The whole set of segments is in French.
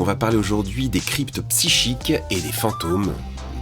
On va parler aujourd'hui des cryptes psychiques et des fantômes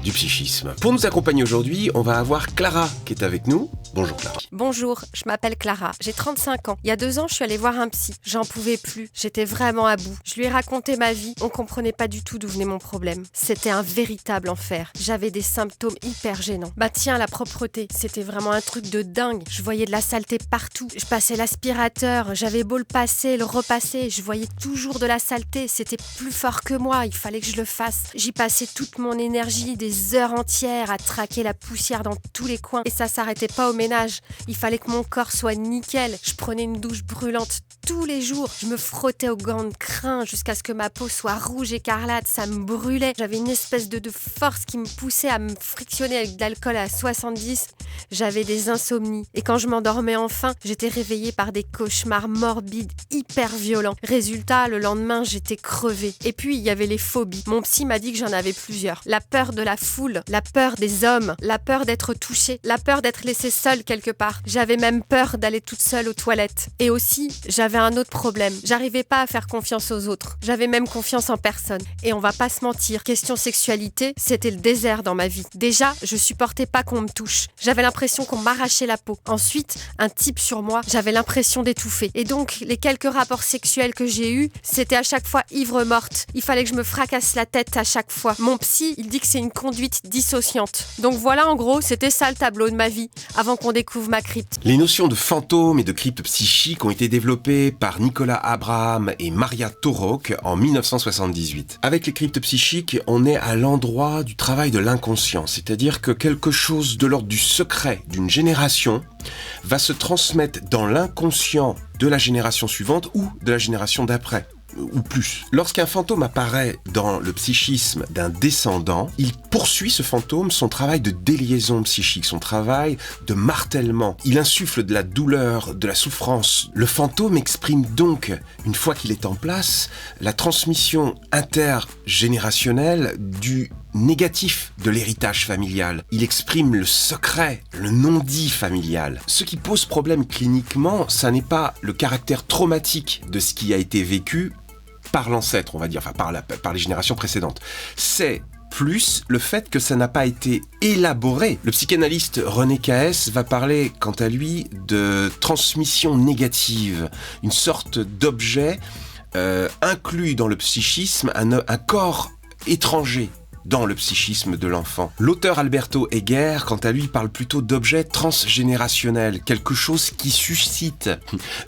du psychisme. Pour nous accompagner aujourd'hui, on va avoir Clara qui est avec nous. Bonjour Clara. Bonjour, je m'appelle Clara, j'ai 35 ans. Il y a 2 ans, je suis allée voir un psy. J'en pouvais plus, j'étais vraiment à bout. Je lui ai raconté ma vie, on comprenait pas du tout d'où venait mon problème. C'était un véritable enfer. J'avais des symptômes hyper gênants. Bah tiens, la propreté, c'était vraiment un truc de dingue. Je voyais de la saleté partout. Je passais l'aspirateur, j'avais beau le passer, le repasser, je voyais toujours de la saleté. C'était plus fort que moi, il fallait que je le fasse. J'y passais toute mon énergie, des heures entières à traquer la poussière dans tous les coins. Et ça s'arrêtait pas au ménage. Il fallait que mon corps soit nickel. Je prenais une douche brûlante tous les jours. Je me frottais aux gants de crin jusqu'à ce que ma peau soit rouge écarlate. Ça me brûlait. J'avais une espèce de force qui me poussait à me frictionner avec de l'alcool à 70. J'avais des insomnies. Et quand je m'endormais enfin, j'étais réveillée par des cauchemars morbides, hyper violents. Résultat, le lendemain, j'étais crevée. Et puis, il y avait les phobies. Mon psy m'a dit que j'en avais plusieurs. La peur de la foule, la peur des hommes, la peur d'être touchée, la peur d'être laissée seule quelque part. J'avais même peur d'aller toute seule aux toilettes. Et aussi, j'avais un autre problème. J'arrivais pas à faire confiance aux autres. J'avais même confiance en personne. Et on va pas se mentir, question sexualité, c'était le désert dans ma vie. Déjà, je supportais pas qu'on me touche. J'avais l'impression qu'on m'arrachait la peau. Ensuite, un type sur moi, j'avais l'impression d'étouffer. Et donc, les quelques rapports sexuels que j'ai eus, c'était à chaque fois ivre-morte. Il fallait que je me fracasse la tête à chaque fois. Mon psy, il dit que c'est une conduite dissociante. Donc voilà, en gros, c'était ça le tableau de ma vie, avant qu'on découvre ma crypte. Les notions de fantômes et de cryptes psychiques ont été développées par Nicolas Abraham et Maria Torok en 1978. Avec les cryptes psychiques, on est à l'endroit du travail de l'inconscient, c'est-à-dire que quelque chose de l'ordre du secret d'une génération va se transmettre dans l'inconscient de la génération suivante ou de la génération d'après, ou plus. Lorsqu'un fantôme apparaît dans le psychisme d'un descendant, il poursuit ce fantôme son travail de déliaison psychique, son travail de martèlement. Il insuffle de la douleur, de la souffrance. Le fantôme exprime donc, une fois qu'il est en place, la transmission intergénérationnelle du négatif de l'héritage familial. Il exprime le secret, le non-dit familial. Ce qui pose problème cliniquement, ça n'est pas le caractère traumatique de ce qui a été vécu par l'ancêtre, on va dire, enfin par les générations précédentes. C'est plus le fait que ça n'a pas été élaboré. Le psychanalyste René Caes va parler, quant à lui, de transmission négative, une sorte d'objet inclus dans le psychisme, un corps étranger dans le psychisme de l'enfant. L'auteur Alberto Heger, quant à lui, parle plutôt d'objets transgénérationnels, quelque chose qui suscite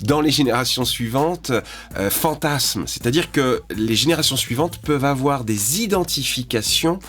dans les générations suivantes fantasmes. C'est-à-dire que les générations suivantes peuvent avoir des identifications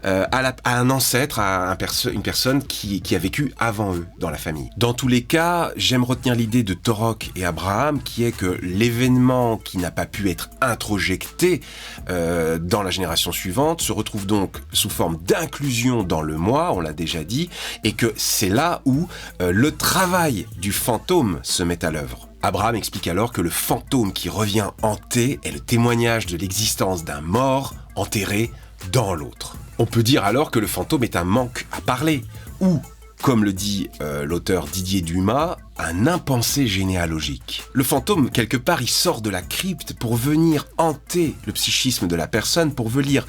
à un ancêtre, à une personne qui a vécu avant eux dans la famille. Dans tous les cas, j'aime retenir l'idée de Torok et Abraham, qui est que l'événement qui n'a pas pu être introjecté dans la génération suivante se retrouve donc sous forme d'inclusion dans le moi, on l'a déjà dit, et que c'est là où le travail du fantôme se met à l'œuvre. Abraham explique alors que le fantôme qui revient hanter est le témoignage de l'existence d'un mort enterré dans l'autre. On peut dire alors que le fantôme est un manque à parler, ou, comme le dit l'auteur Didier Dumas, un impensé généalogique. Le fantôme, quelque part, il sort de la crypte pour venir hanter le psychisme de la personne, pour venir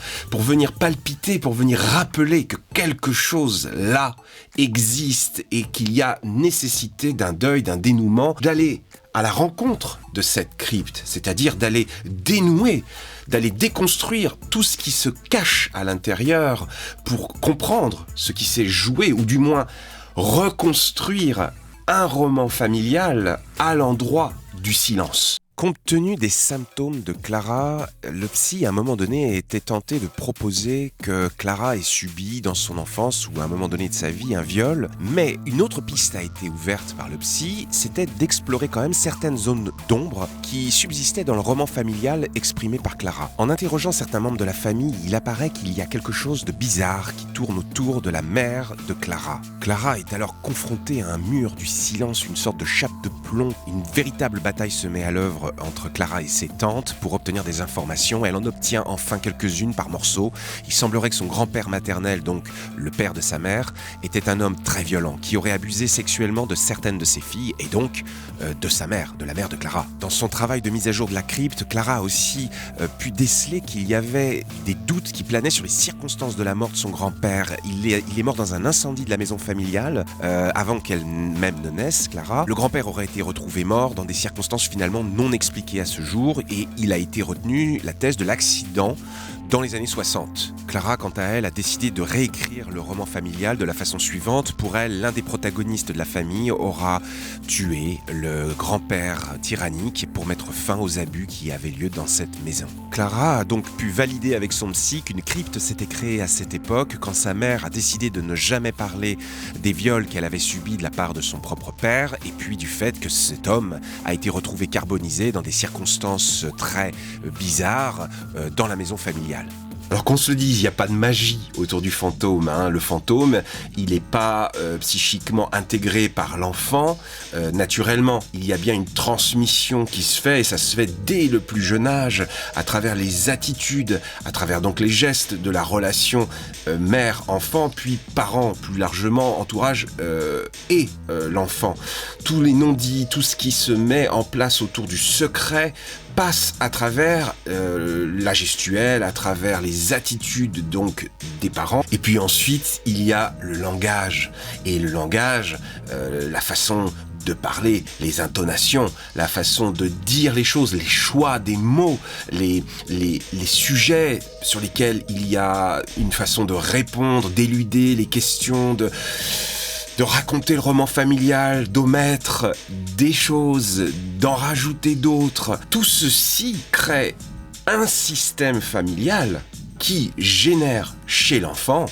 palpiter, pour venir rappeler que quelque chose là existe et qu'il y a nécessité d'un deuil, d'un dénouement, d'aller à la rencontre de cette crypte, c'est-à-dire d'aller dénouer, d'aller déconstruire tout ce qui se cache à l'intérieur pour comprendre ce qui s'est joué, ou du moins reconstruire un roman familial à l'endroit du silence. Compte tenu des symptômes de Clara, le psy, à un moment donné, était tenté de proposer que Clara ait subi dans son enfance ou à un moment donné de sa vie un viol. Mais une autre piste a été ouverte par le psy, c'était d'explorer quand même certaines zones d'ombre qui subsistaient dans le roman familial exprimé par Clara. En interrogeant certains membres de la famille, il apparaît qu'il y a quelque chose de bizarre qui tourne autour de la mère de Clara. Clara est alors confrontée à un mur du silence, une sorte de chape de plomb. Une véritable bataille se met à l'œuvre entre Clara et ses tantes pour obtenir des informations. Elle en obtient enfin quelques-unes par morceaux. Il semblerait que son grand-père maternel, donc le père de sa mère, était un homme très violent qui aurait abusé sexuellement de certaines de ses filles et donc de sa mère, de la mère de Clara. Dans son travail de mise à jour de la crypte, Clara a aussi pu déceler qu'il y avait des doutes qui planaient sur les circonstances de la mort de son grand-père. Il est mort dans un incendie de la maison familiale avant qu'elle-même ne naisse, Clara. Le grand-père aurait été retrouvé mort dans des circonstances finalement non expliquées à ce jour et il a été retenu la thèse de l'accident dans les années 60. Clara, quant à elle, a décidé de réécrire le roman familial de la façon suivante. Pour elle, l'un des protagonistes de la famille aura tué le grand-père tyrannique pour mettre fin aux abus qui avaient lieu dans cette maison. Clara a donc pu valider avec son psy qu'une crypte s'était créée à cette époque quand sa mère a décidé de ne jamais parler des viols qu'elle avait subis de la part de son propre père et puis du fait que cet homme a été retrouvé carbonisé dans des circonstances très bizarres dans la maison familiale. Alors qu'on se le dise, il n'y a pas de magie autour du fantôme. Le fantôme, il n'est pas psychiquement intégré par l'enfant naturellement. Il y a bien une transmission qui se fait, et ça se fait dès le plus jeune âge, à travers les attitudes, à travers donc les gestes de la relation mère-enfant, puis parents, plus largement, entourage et l'enfant. Tous les non-dits, tout ce qui se met en place autour du secret passe à travers la gestuelle, à travers les attitudes donc des parents. Et puis ensuite, il y a le langage. Et le langage, la façon de parler, les intonations, la façon de dire les choses, les choix des mots, les sujets sur lesquels il y a une façon de répondre, d'éluder les questions, de raconter le roman familial, d'omettre des choses, d'en rajouter d'autres. Tout ceci crée un système familial qui génère chez l'enfant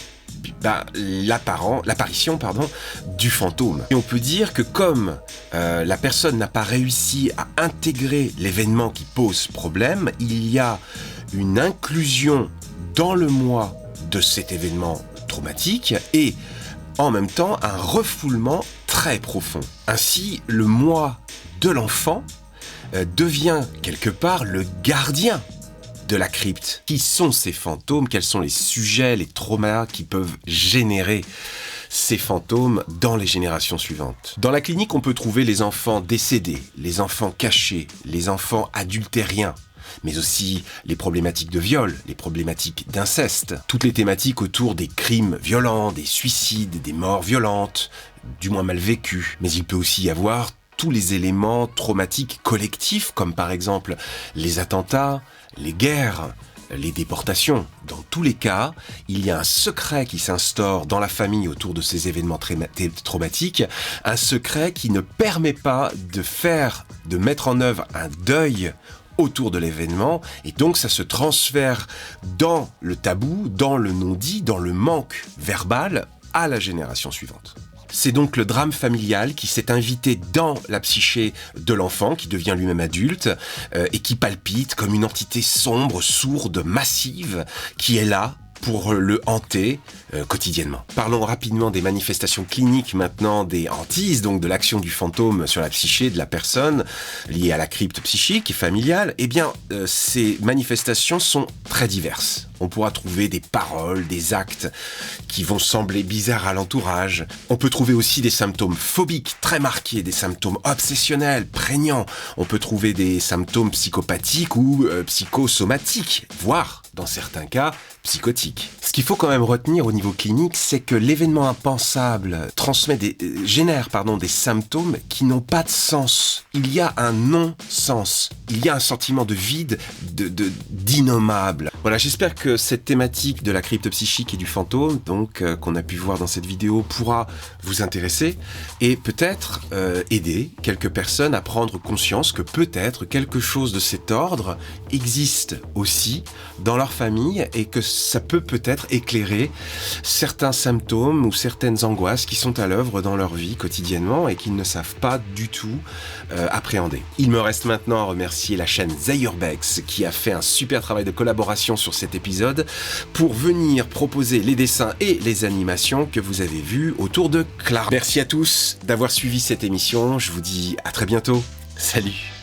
l'apparition du fantôme. Et on peut dire que comme la personne n'a pas réussi à intégrer l'événement qui pose problème, il y a une inclusion dans le moi de cet événement traumatique et en même temps un refoulement très profond. Ainsi, le moi de l'enfant devient quelque part le gardien de la crypte. Qui sont ces fantômes? Quels sont les sujets, les traumas qui peuvent générer ces fantômes dans les générations suivantes? Dans la clinique, on peut trouver les enfants décédés, les enfants cachés, les enfants adultériens, mais aussi les problématiques de viol, les problématiques d'inceste, toutes les thématiques autour des crimes violents, des suicides, des morts violentes, du moins mal vécues. Mais il peut aussi y avoir tous les éléments traumatiques collectifs, comme par exemple les attentats, les guerres, les déportations. Dans tous les cas, il y a un secret qui s'instaure dans la famille autour de ces événements traumatiques, un secret qui ne permet pas de mettre en œuvre un deuil autour de l'événement, et donc ça se transfère dans le tabou, dans le non-dit, dans le manque verbal à la génération suivante. C'est donc le drame familial qui s'est invité dans la psyché de l'enfant, qui devient lui-même adulte, et qui palpite comme une entité sombre, sourde, massive, qui est là pour le hanter quotidiennement. Parlons rapidement des manifestations cliniques maintenant, des hantises, donc de l'action du fantôme sur la psyché de la personne liée à la crypte psychique et familiale. Eh bien, ces manifestations sont très diverses. On pourra trouver des paroles, des actes qui vont sembler bizarres à l'entourage. On peut trouver aussi des symptômes phobiques très marqués, des symptômes obsessionnels, prégnants. On peut trouver des symptômes psychopathiques ou psychosomatiques, voire, dans certains cas, psychotiques. Ce qu'il faut quand même retenir au niveau clinique, c'est que l'événement impensable génère des symptômes qui n'ont pas de sens. Il y a un non-sens. Il y a un sentiment de vide, d'innommable. Voilà, j'espère que cette thématique de la crypte psychique et du fantôme, donc qu'on a pu voir dans cette vidéo, pourra vous intéresser et peut-être aider quelques personnes à prendre conscience que peut-être quelque chose de cet ordre existe aussi dans leur famille et que ça peut-être éclairer certains symptômes ou certaines angoisses qui sont à l'œuvre dans leur vie quotidiennement et qu'ils ne savent pas du tout appréhender. Il me reste maintenant à remercier la chaîne Zayurbex qui a fait un super travail de collaboration sur cet épisode pour venir proposer les dessins et les animations que vous avez vus autour de Clara. Merci à tous d'avoir suivi cette émission, je vous dis à très bientôt, salut!